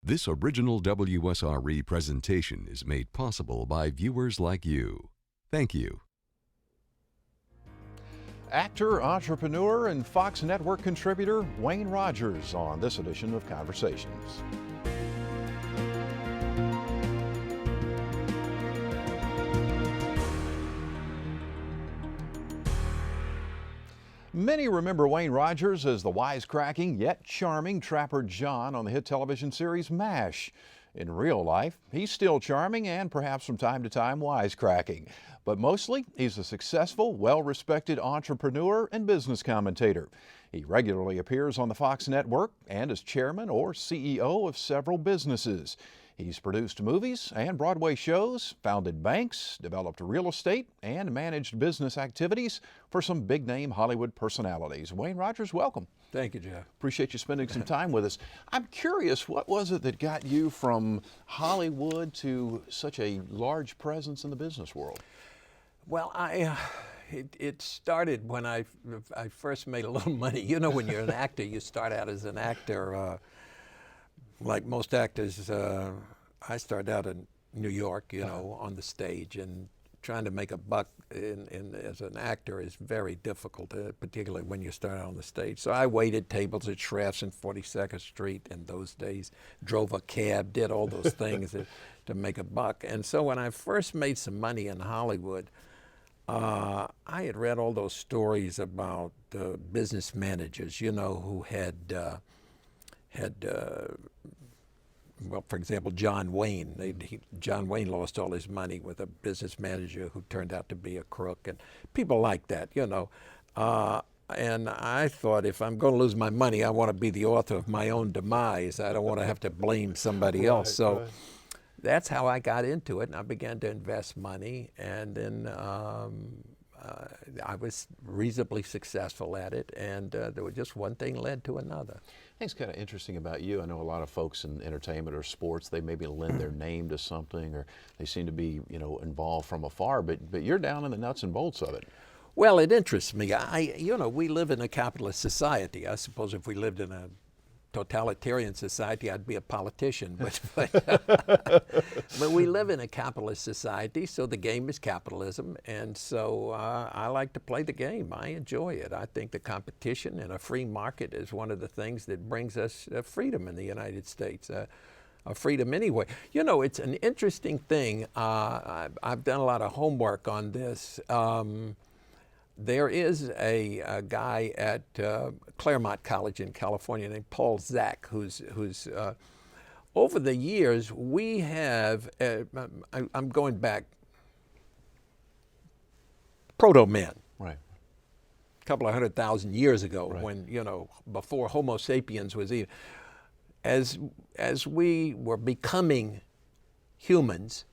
This original WSRE presentation is made possible by viewers like you. Thank you. Actor, entrepreneur, and Fox Network contributor Wayne Rogers on this edition of Conversations. Many remember Wayne Rogers as the wisecracking yet charming Trapper John on the hit television series MASH. In real life, he's still charming and perhaps from time to time wisecracking. But mostly, he's a successful, well-respected entrepreneur and business commentator. He regularly appears on the Fox network and is chairman or CEO of several businesses. He's produced movies and Broadway shows, founded banks, developed real estate, and managed business activities for some big-name Hollywood personalities. Wayne Rogers, welcome. Thank you, Jeff. Appreciate you spending some time with us. I'm curious, what was it that got you from Hollywood to such a large presence in the business world? Well, it started when I first made a little money. You know, when you're an actor, you start out as an actor. Like most actors, I started out in New York, you know, on the stage, and trying to make a buck as an actor is very difficult, particularly when you start out on the stage. So I waited tables at Schreff's in 42nd Street in those days, drove a cab, did all those things to make a buck. And so when I first made some money in Hollywood, I had read all those stories about business managers, you know, who had well, for example, John Wayne. John Wayne lost all his money with a business manager who turned out to be a crook, and people like that, you know. And I thought, if I'm going to lose my money, I want to be the author of my own demise. I don't want to have to blame somebody else. So that's how I got into it, and I began to invest money, and then I was reasonably successful at it, and there was just one thing led to another. I think it's kind of interesting about you. I know a lot of folks in entertainment or sports, they maybe lend their name to something, or they seem to be, you know, involved from afar, but you're down in the nuts and bolts of it. Well, it interests me. You know, we live in a capitalist society. I suppose if we lived in a totalitarian society, I'd be a politician, but we live in a capitalist society, so the game is capitalism, and so I like to play the game. I enjoy it. I think the competition in a free market is one of the things that brings us freedom in the United States. Freedom anyway. You know, it's an interesting thing. I've done a lot of homework on this. There is a guy at Claremont College in California named Paul Zak, who's over the years, we have, I'm going back, proto-men. Right. A couple of 100,000 years ago, right, when, you know, before Homo sapiens was even, as we were becoming humans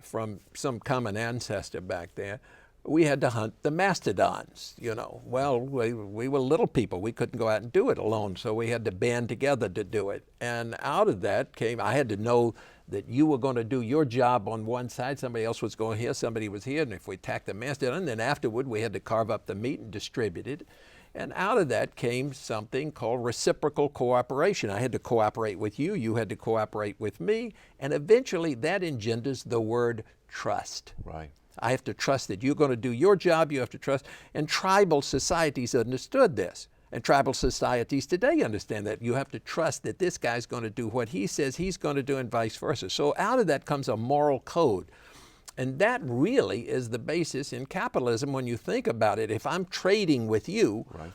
from some common ancestor back there, we had to hunt the mastodons, you know. Well, we were little people. We couldn't go out and do it alone, so we had to band together to do it. And out of that came, I had to know that you were going to do your job on one side, somebody else was going here, somebody was here, and if we attacked the mastodon, then afterward we had to carve up the meat and distribute it. And out of that came something called reciprocal cooperation. I had to cooperate with you, you had to cooperate with me, and eventually that engenders the word trust. Right. I have to trust that you're going to do your job, you have to trust. And tribal societies understood this. And tribal societies today understand that. You have to trust that this guy's going to do what he says he's going to do and vice versa. So out of that comes a moral code. And that really is the basis in capitalism when you think about it. If I'm trading with you, right,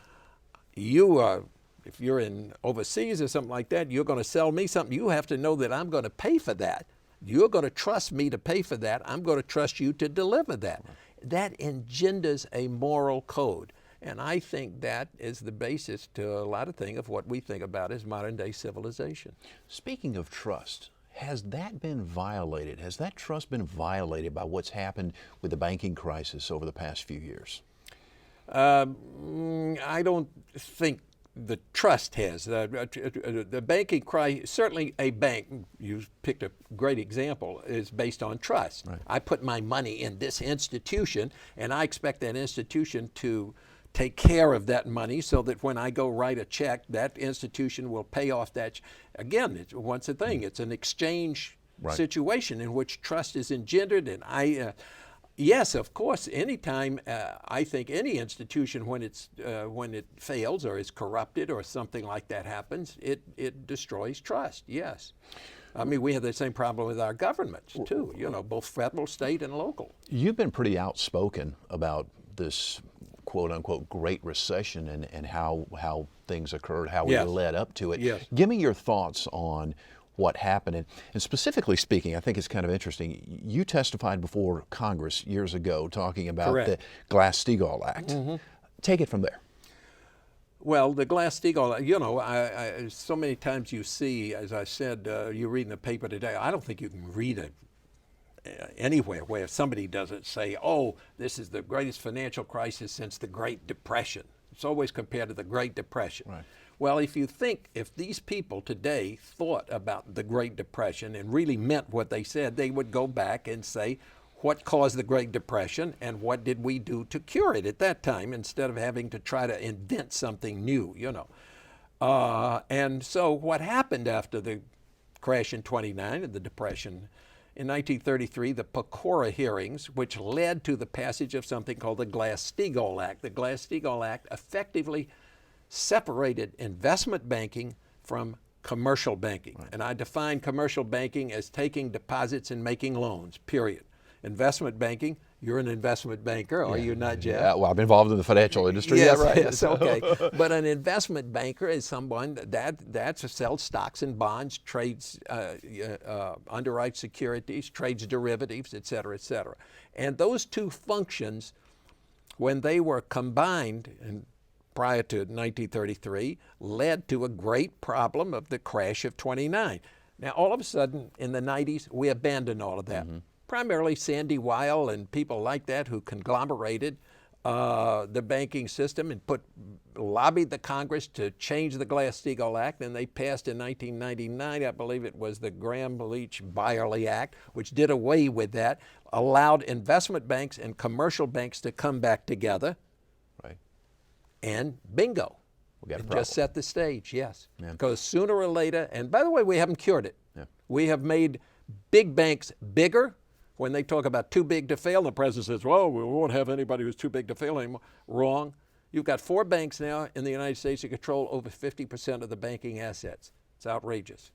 if you're in overseas or something like that, you're going to sell me something, you have to know that I'm going to pay for that. You're going to trust me to pay for that. I'm going to trust you to deliver that. Right. That engenders a moral code. And I think that is the basis to a lot of things of what we think about as modern day civilization. Speaking of trust, has that been violated? Has that trust been violated by what's happened with the banking crisis over the past few years? I don't think the trust has. The banking crisis, certainly a bank, you picked a great example, is based on trust. Right. I put my money in this institution, and I expect that institution to take care of that money so that when I go write a check, that institution will pay off that. Again, it's once a thing. It's an exchange situation in which trust is engendered. And yes, of course, anytime I think any institution, when it fails or is corrupted or something like that happens, it destroys trust. Yes. I mean, we have the same problem with our governments too, both federal, state, and local. You've been pretty outspoken about this quote unquote Great Recession and how things occurred, how we led up to it. Yes. Give me your thoughts on what happened. And specifically speaking, I think it's kind of interesting. You testified before Congress years ago talking about the Glass-Steagall Act. Take it from there. Well, the Glass-Steagall, so many times you see, as I said, you read in the paper today, I don't think you can read it anywhere where somebody doesn't say, oh, this is the greatest financial crisis since the Great Depression. It's always compared to the Great Depression. Right. Well, if these people today thought about the Great Depression and really meant what they said, they would go back and say, what caused the Great Depression and what did we do to cure it at that time, instead of having to try to invent something new, And so what happened after the crash in '29 and the Depression, in 1933, the Pensacola hearings, which led to the passage of something called the Glass-Steagall Act. The Glass-Steagall Act effectively separated investment banking from commercial banking. Right. And I define commercial banking as taking deposits and making loans, period. Investment banking, you're an investment banker, are you not, Jeff? Yeah, well, I'm involved in the financial industry. Yes, yeah, right. Yes, okay. But an investment banker is someone that sells stocks and bonds, trades, underwrites securities, trades derivatives, et cetera, et cetera. And those two functions, when they were combined and prior to 1933, led to a great problem of the crash of '29. Now, all of a sudden, in the 90s, we abandoned all of that. Primarily Sandy Weill and people like that who conglomerated the banking system and lobbied the Congress to change the Glass-Steagall Act, and they passed in 1999, I believe it was the Graham-Leach-Byerly Act, which did away with that, allowed investment banks and commercial banks to come back together. Right. And bingo. We got a it problem. just set the stage, yes. Yeah. Because sooner or later, and by the way, we haven't cured it. Yeah. We have made big banks bigger. When they talk about too big to fail, the president says, well, we won't have anybody who's too big to fail anymore. Wrong. You've got 4 banks now in the United States that control over 50% of the banking assets. It's outrageous.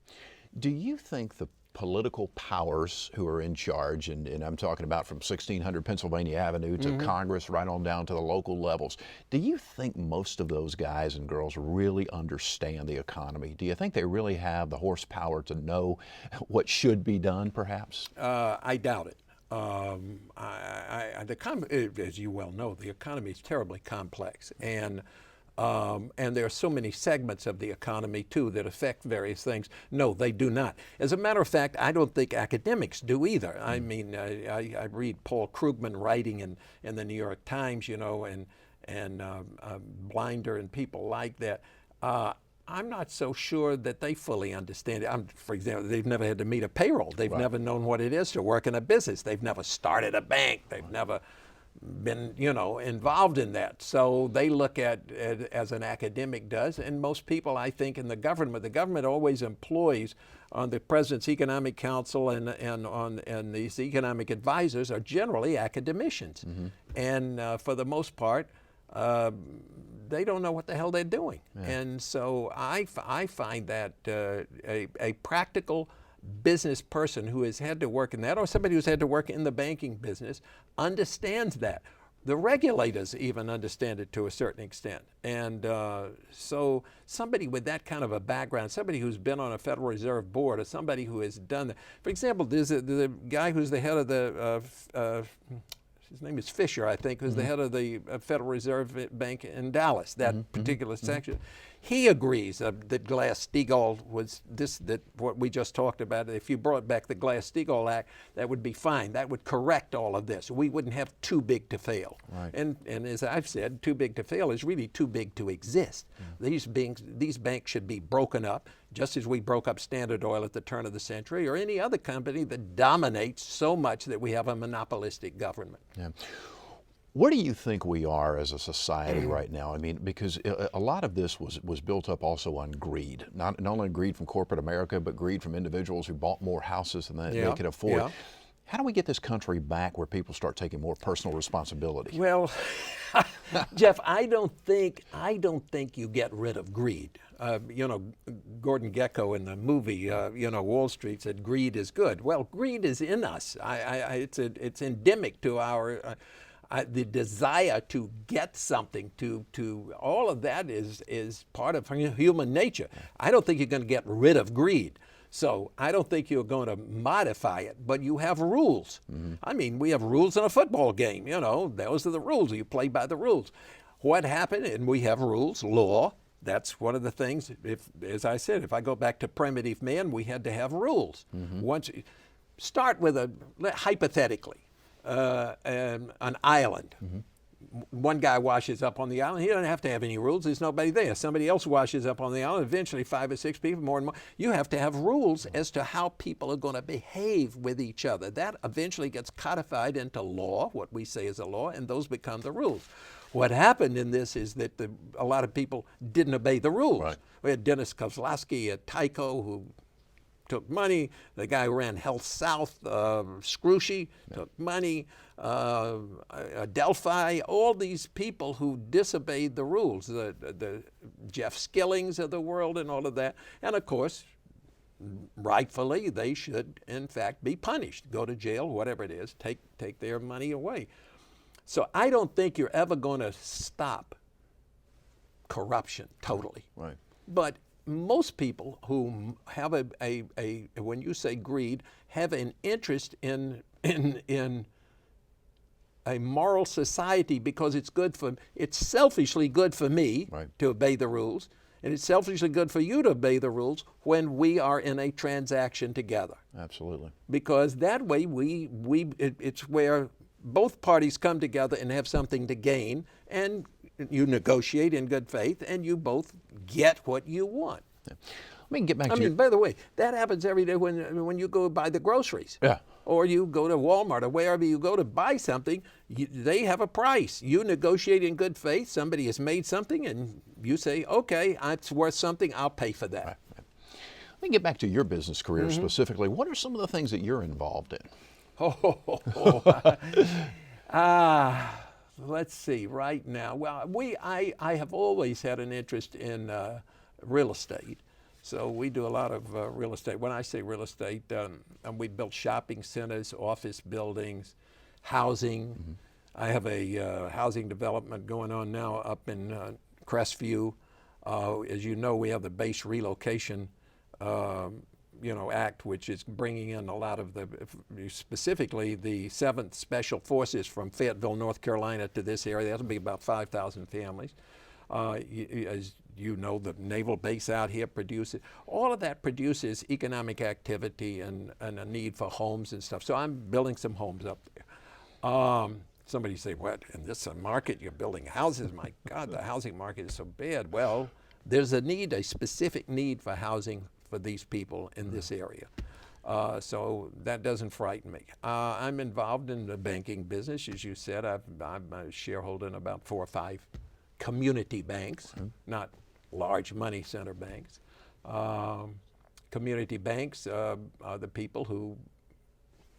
Do you think the political powers who are in charge, and I'm talking about from 1600 Pennsylvania Avenue to Congress right on down to the local levels, do you think most of those guys and girls really understand the economy? Do you think they really have the horsepower to know what should be done, perhaps? I doubt it. As you well know, the economy is terribly complex, and there are so many segments of the economy, too, that affect various things. No, they do not. As a matter of fact, I don't think academics do either. I mean, I read Paul Krugman writing in the New York Times, and Blinder and people like that. I'm not so sure that they fully understand it. For example, they've never had to meet a payroll. They've never known what it is to work in a business. They've never started a bank. They've never been, involved in that. So they look at it as an academic does, and most people, I think, in the government always employs on the President's Economic Council and these economic advisors are generally academicians. And for the most part, they don't know what the hell they're doing. Yeah. And so I find that a practical business person who has had to work in that, or somebody who's had to work in the banking business, understands that. The regulators even understand it to a certain extent. And so somebody with that kind of a background, somebody who's been on a Federal Reserve Board, or somebody who has done that. For example, there's the guy who's the head of the his name is Fisher, I think, who's the head of the Federal Reserve Bank in Dallas, that particular section. He agrees that Glass-Steagall was what we just talked about. If you brought back the Glass-Steagall Act, that would be fine. That would correct all of this. We wouldn't have too big to fail. Right. And as I've said, too big to fail is really too big to exist. These banks should be broken up, just as we broke up Standard Oil at the turn of the century, or any other company that dominates so much that we have a monopolistic government. Yeah. Where do you think we are as a society right now? I mean, because a lot of this was built up also on greed, not only greed from corporate America, but greed from individuals who bought more houses than they could afford. Yeah. How do we get this country back where people start taking more personal responsibility? Well, Jeff, I don't think you get rid of greed. You know, Gordon Gekko in the movie, you know, Wall Street said greed is good. Well, greed is in us. It's endemic to our the desire to get something. To all of that is part of human nature. I don't think you're going to get rid of greed. So I don't think you're going to modify it, but you have rules. I mean, we have rules in a football game. You know, those are the rules. You play by the rules. What happened? And we have rules, law. That's one of the things. As I said, if I go back to primitive man, we had to have rules. Once, start with hypothetically, an island. One guy washes up on the island. He doesn't have to have any rules. There's nobody there. Somebody else washes up on the island. Eventually, 5 or 6 people, more and more. You have to have rules as to how people are going to behave with each other. That eventually gets codified into law, what we say is a law, and those become the rules. What happened in this is that a lot of people didn't obey the rules. Right. We had Dennis Kozlowski at Tyco, who took money. The guy who ran Health South, Scrushy, took money. Delphi, all these people who disobeyed the rules, the Jeff Skillings of the world and all of that. And of course, rightfully, they should in fact be punished, go to jail, whatever it is, take their money away. So I don't think you're ever going to stop corruption totally. Right. But most people who have when you say greed, have an interest in a moral society because it's selfishly good for me to obey the rules, and it's selfishly good for you to obey the rules when we are in a transaction together. Absolutely. Because that way it's where both parties come together and have something to gain, and you negotiate in good faith, and you both get what you want. Yeah. Let me get back to by the way, that happens every day when you go buy the groceries. Yeah. Or you go to Walmart or wherever you go to buy something, they have a price. You negotiate in good faith. Somebody has made something, and you say, okay, it's worth something, I'll pay for that. Right. Let me get back to your business career specifically. What are some of the things that you're involved in? Let's see, right now. Well, I have always had an interest in real estate. So we do a lot of real estate. When I say real estate, we built shopping centers, office buildings, housing. I have a housing development going on now up in Crestview. As you know, we have the base relocation Act, which is bringing in a lot of specifically the 7th Special Forces from Fayetteville, North Carolina to this area. That'll be about 5,000 families. As you know, the naval base out here all of that produces economic activity and a need for homes and stuff. So I'm building some homes up there. Somebody say, what, in this market you're building houses? My God, the housing market is so bad. Well, there's a specific need for housing for these people in this area. So that doesn't frighten me. I'm involved in the banking business. As you said, I'm a shareholder in about 4 or 5 community banks, not large money center banks. Community banks are the people who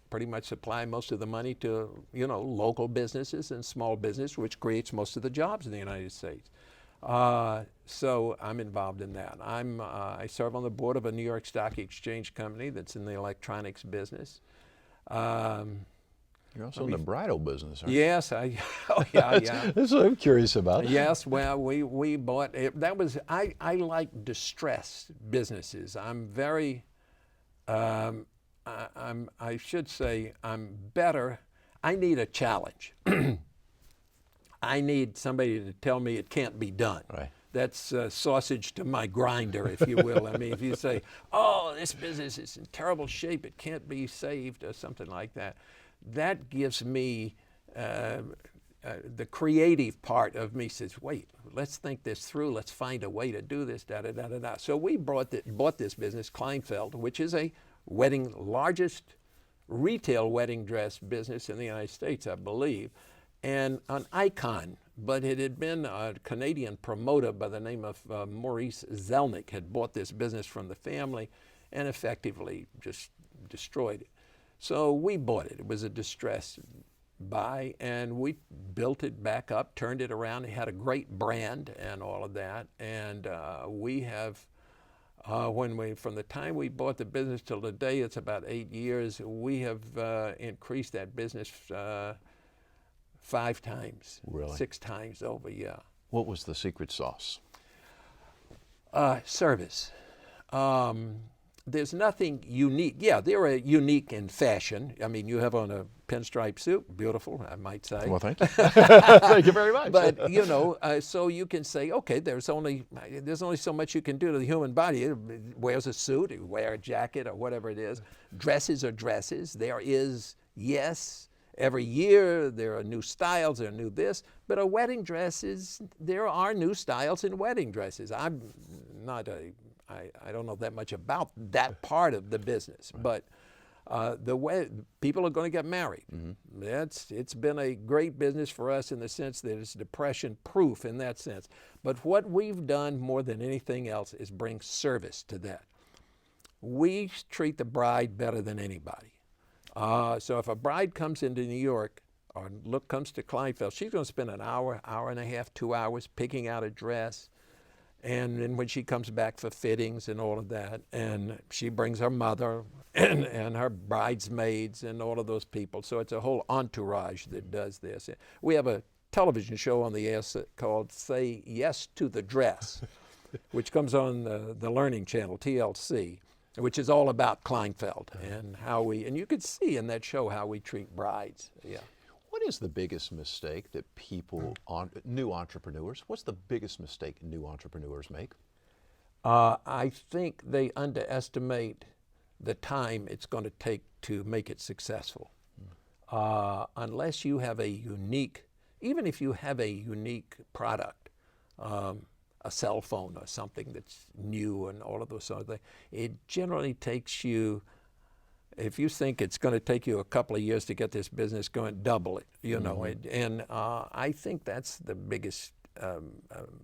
pretty much supply most of the money to local businesses and small business, which creates most of the jobs in the United States. So I'm involved in that. I serve on the board of a New York Stock Exchange company that's in the electronics business. You're also in the bridal business, aren't you? Yes, yeah. That's what I'm curious about. Yes, well, we bought it. That was I like distressed businesses. I'm very, I should say, I'm better. I need a challenge. I need somebody to tell me it can't be done. Right. That's sausage to my grinder, if you will. I mean, if you say, oh, this business is in terrible shape, it can't be saved, or something like that, that gives me, the creative part of me says, wait, let's think this through, let's find a way to do this, da-da-da-da-da. So we bought this business, Kleinfeld, which is a largest retail wedding dress business in the United States, I believe. and an icon, but it had been a Canadian promoter by the name of Maurice Zelnick had bought this business from the family and effectively just destroyed it. So we bought it. It was a distress buy, and we built it back up, turned it around. It had a great brand and all of that, and we have from the time we bought the business till today, it's about 8 years, we have increased that business 5 times, Really? 6 times over, yeah. What was the secret sauce? Service. There's nothing unique. Yeah, they're unique in fashion. I mean, you have on a pinstripe suit, beautiful, I might say. Well, thank you. Thank you very much. But you know, so you can say, okay, there's only so much you can do to the human body. It wears a suit, you wear a jacket, or whatever it is. Dresses are dresses. There is, yes, every year there are new styles, there are new this, but a wedding dress there are new styles in wedding dresses. I'm not I don't know that much about that part of the business, but the way people are going to get married, it's been a great business for us in the sense that it's depression-proof in that sense. But what we've done more than anything else is bring service to that. We treat the bride better than anybody. So if a bride comes into New York or comes to Kleinfeld, she's going to spend an hour, hour and a half, 2 hours picking out a dress. And then when she comes back for fittings and all of that, and she brings her mother and her bridesmaids and all of those people. So it's a whole entourage that does this. We have a television show on the air called Say Yes to the Dress, which comes on the Learning Channel, TLC, which is all about Kleinfeld and and you could see in that show how we treat brides. Yeah. What is the biggest mistake that new entrepreneurs, what's the biggest mistake new entrepreneurs make? I think they underestimate the time it's going to take to make it successful. Unless you have even if you have a unique product, a cell phone or something that's new and all of those sort of things, it generally takes you, if you think it's going to take you a couple of years to get this business going, double it, you know. And I think that's the biggest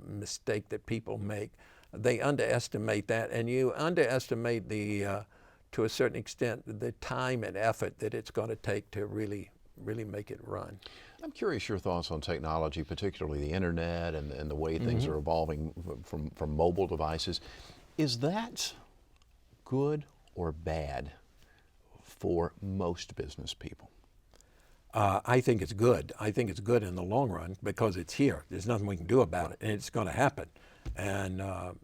mistake that people make. They underestimate that, and you underestimate to a certain extent, the time and effort that it's going to take to really make it run. I'm curious your thoughts on technology, particularly the internet and the way things are evolving from mobile devices. Is that good or bad for most business people? I think it's good. I think it's good in the long run because it's here. There's nothing we can do about it, and it's going to happen. And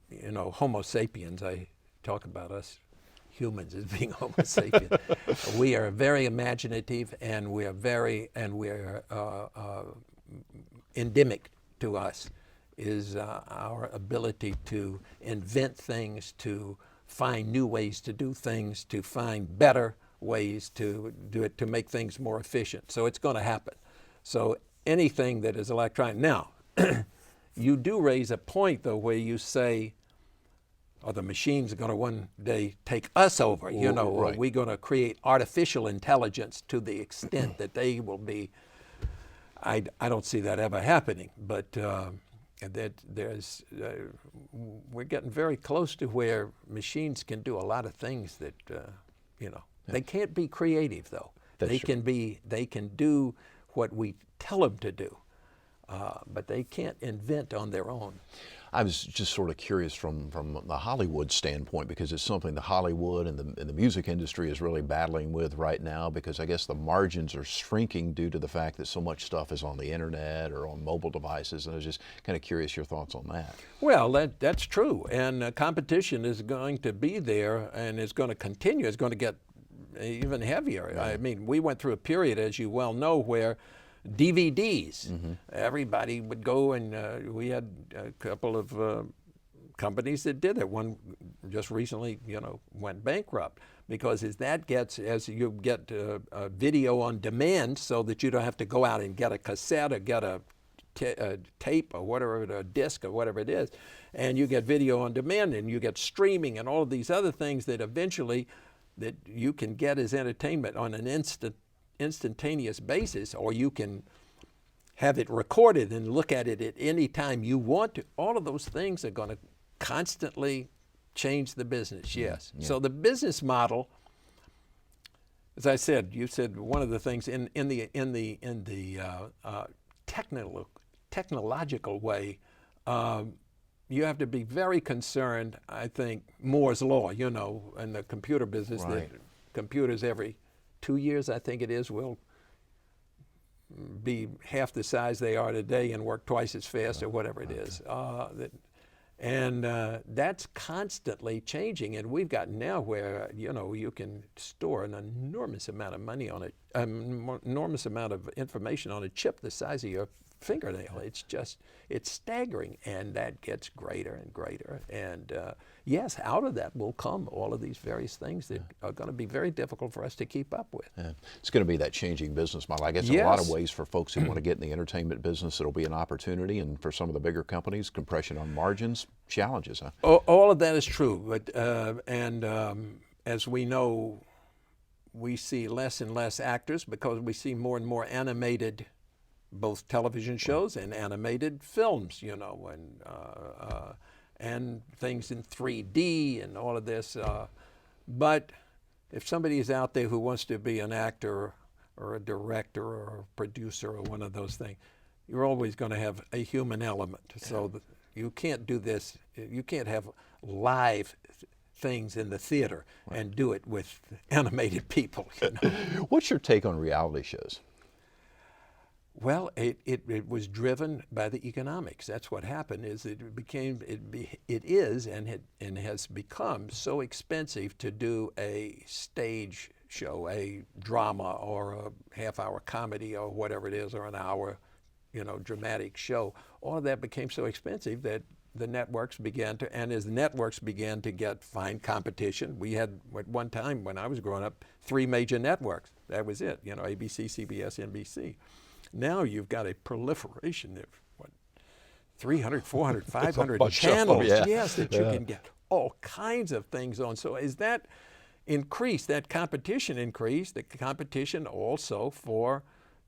you know, Homo sapiens, I talk about us humans as being Homo sapiens. We are very imaginative, and we are endemic to us is our ability to invent things, to find new ways to do things, to find better ways to do it, to make things more efficient. So it's going to happen. So anything that is electronic. Now, you do raise a point, though, where you say, are the machines going to one day take us over? You know, right. Are we going to create artificial intelligence to the extent that they will be? I don't see that ever happening, but we're getting very close to where machines can do a lot of things that, you know, they can't be creative, though. They can do what we tell them to do, but they can't invent on their own. I was just sort of curious from the Hollywood standpoint, because it's something the Hollywood and the music industry is really battling with right now, because I guess the margins are shrinking due to the fact that so much stuff is on the internet or on mobile devices, and I was just kind of curious your thoughts on that. Well, that's true, and competition is going to be there, and it's going to continue. It's going to get even heavier. Right. I mean, we went through a period, as you well know, where DVDs, everybody would go, and we had a couple of companies that did it. One just recently, you know, went bankrupt because as you get a video on demand, so that you don't have to go out and get a cassette or get a tape or whatever, a disc or whatever it is, and you get video on demand, and you get streaming and all of these other things that eventually that you can get as entertainment on an instantaneous basis, or you can have it recorded and look at it at any time you want to. All of those things are going to constantly change the business. Yes. Yeah. So the business model, as I said, you said one of the things in the technological way, you have to be very concerned. I think Moore's law, you know, in the computer business, Right. that computers every 2 years, I think it is, will be half the size they are today and work twice as fast or whatever it is. That's constantly changing, and we've gotten now where, you know, you can store an enormous amount of money on it, enormous amount of information on a chip the size of your fingernail. It's staggering, and that gets greater and greater. And yes, out of that will come all of these various things that are going to be very difficult for us to keep up with. Yeah. It's going to be that changing business model. I guess in a lot of ways for folks who want to get in the entertainment business, it'll be an opportunity, and for some of the bigger companies, compression on margins, challenges, huh? All of that is true, but as we know, we see less and less actors because we see more and more animated, both television shows and animated films, you know, and things in 3D and all of this. But if somebody is out there who wants to be an actor or a director or a producer or one of those things, you're always going to have a human element. So you can't do this. You can't have live things in the theater and do it with animated people. You know? What's your take on reality shows? Well, it was driven by the economics. That's what happened. Is it is and has become so expensive to do a stage show, a drama, or a half-hour comedy, or whatever it is, or an hour, you know, dramatic show. All of that became so expensive that the networks began to, and as the networks began to find competition, we had at one time when I was growing up 3 major networks. That was it. You know, ABC, CBS, NBC. Now you've got a proliferation of, 300, 400, 500 channels, yes, that you can get all kinds of things on. So as that increased, that competition increased, the competition also for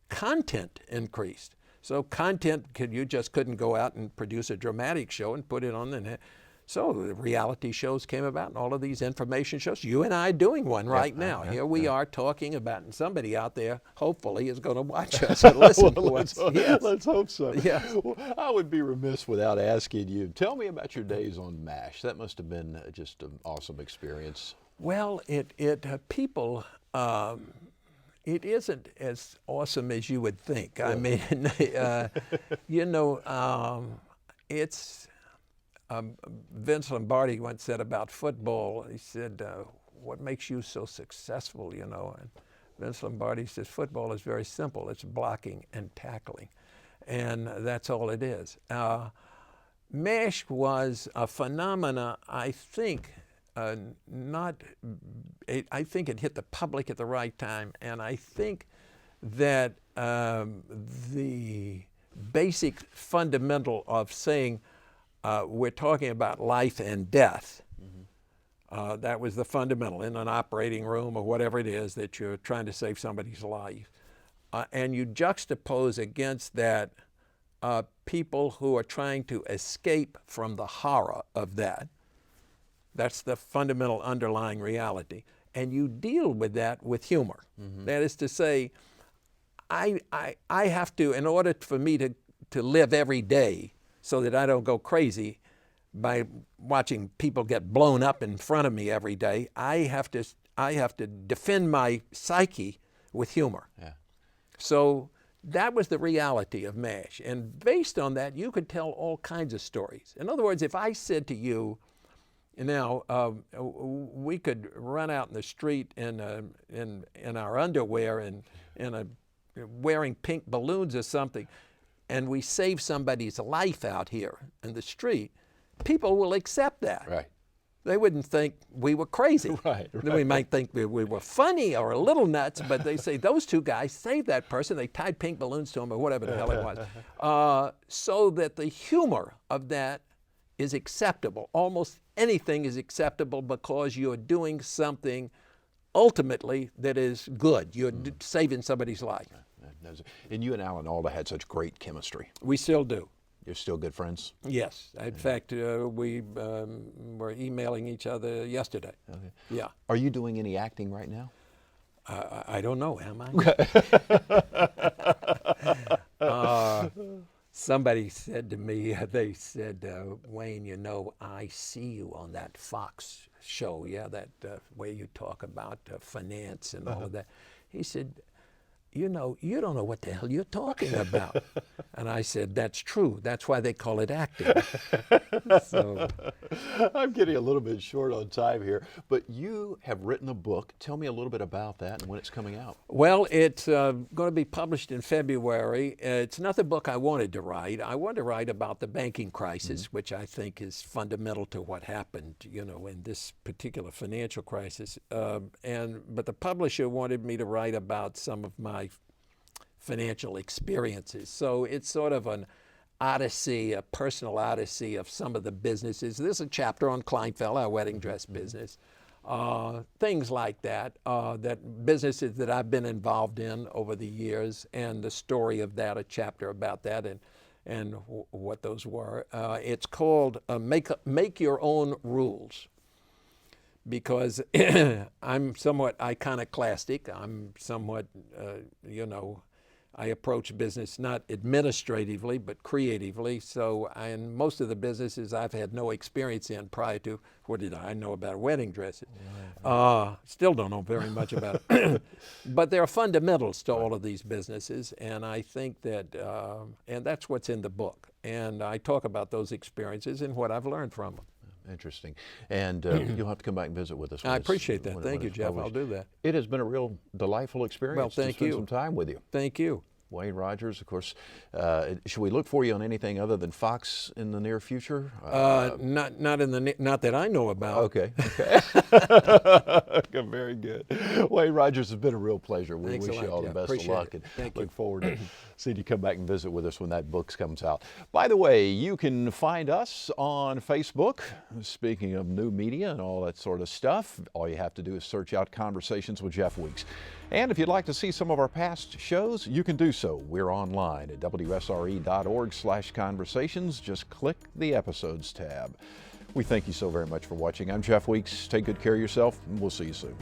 content increased. So content, you just couldn't go out and produce a dramatic show and put it on the net. So the reality shows came about and all of these information shows. You and I doing one right now. Here we are talking about, and somebody out there hopefully is going to watch us and listen to us. Let's hope so. Yeah. Well, I would be remiss without asking you, tell me about your days on MASH. That must have been just an awesome experience. Well, it isn't as awesome as you would think. I mean, you know, it's, Vince Lombardi once said about football, he said, what makes you so successful, you know? And Vince Lombardi says, football is very simple. It's blocking and tackling. And that's all it is. MASH was a phenomena, I think, I think it hit the public at the right time, and I think that the basic fundamental of saying we're talking about life and death, that was the fundamental in an operating room or whatever it is that you're trying to save somebody's life. And you juxtapose against that people who are trying to escape from the horror of that. That's the fundamental underlying reality. And you deal with that with humor. That is to say, I have to, in order for me to live every day so that I don't go crazy by watching people get blown up in front of me every day, I have to defend my psyche with humor. Yeah. So that was the reality of MASH. And based on that, you could tell all kinds of stories. In other words, if I said to you, now, we could run out in the street in our underwear and wearing pink balloons or something, and we save somebody's life out here in the street, people will accept that. Right. They wouldn't think we were crazy. Right. We might think we were funny or a little nuts, but they say those 2 guys saved that person. They tied pink balloons to him or whatever the hell it was. So that the humor of that is acceptable. Almost anything is acceptable because you're doing something ultimately that is good. You're saving somebody's life. And you and Alan Alda had such great chemistry. We still do. You're still good friends? Yes. In fact, we were emailing each other yesterday. Okay. Yeah. Are you doing any acting right now? I don't know, am I? Somebody said to me, they said, Wayne, you know, I see you on that Fox show, that where you talk about finance and all of that. He said, you know, you don't know what the hell you're talking about. And I said, that's true. That's why they call it acting. So, I'm getting a little bit short on time here, but you have written a book. Tell me a little bit about that and when it's coming out. well, it's going to be published in February. It's not the book I wanted to write. I wanted to write about the banking crisis, which I think is fundamental to what happened, you know, in this particular financial crisis. But the publisher wanted me to write about some of my financial experiences. So it's sort of an odyssey, a personal odyssey of some of the businesses. There's a chapter on Kleinfeld, our wedding dress business, things like that, that businesses that I've been involved in over the years, and the story of that, a chapter about that, and what those were. It's called Make Your Own Rules, because I'm somewhat iconoclastic. I'm somewhat, you know, I approach business not administratively, but creatively. So in most of the businesses I've had no experience in prior to, what did I know about wedding dresses? Still don't know very much about it. But there are fundamentals to all of these businesses, and I think that, and that's what's in the book. And I talk about those experiences and what I've learned from them. Interesting. And you'll have to come back and visit with us. I appreciate that. Thank you, Jeff. I'll do that. It has been a real delightful experience. Well, thank to spend you. some time with you. Thank you. Wayne Rogers, of course. Should we look for you on anything other than Fox in the near future? Not that I know about. Okay. Very good. Wayne Rogers, has been a real pleasure. We Thanks a wish you lot, all the Jeff. best of Appreciate luck, it. and Thank you. look forward to seeing you come back and visit with us when that book comes out. By the way, you can find us on Facebook. Speaking of new media and all that sort of stuff, all you have to do is search out Conversations with Jeff Weeks. And if you'd like to see some of our past shows, you can do so. We're online at WSRE.org/conversations. Just click the Episodes tab. We thank you so very much for watching. I'm Jeff Weeks. Take good care of yourself, and we'll see you soon.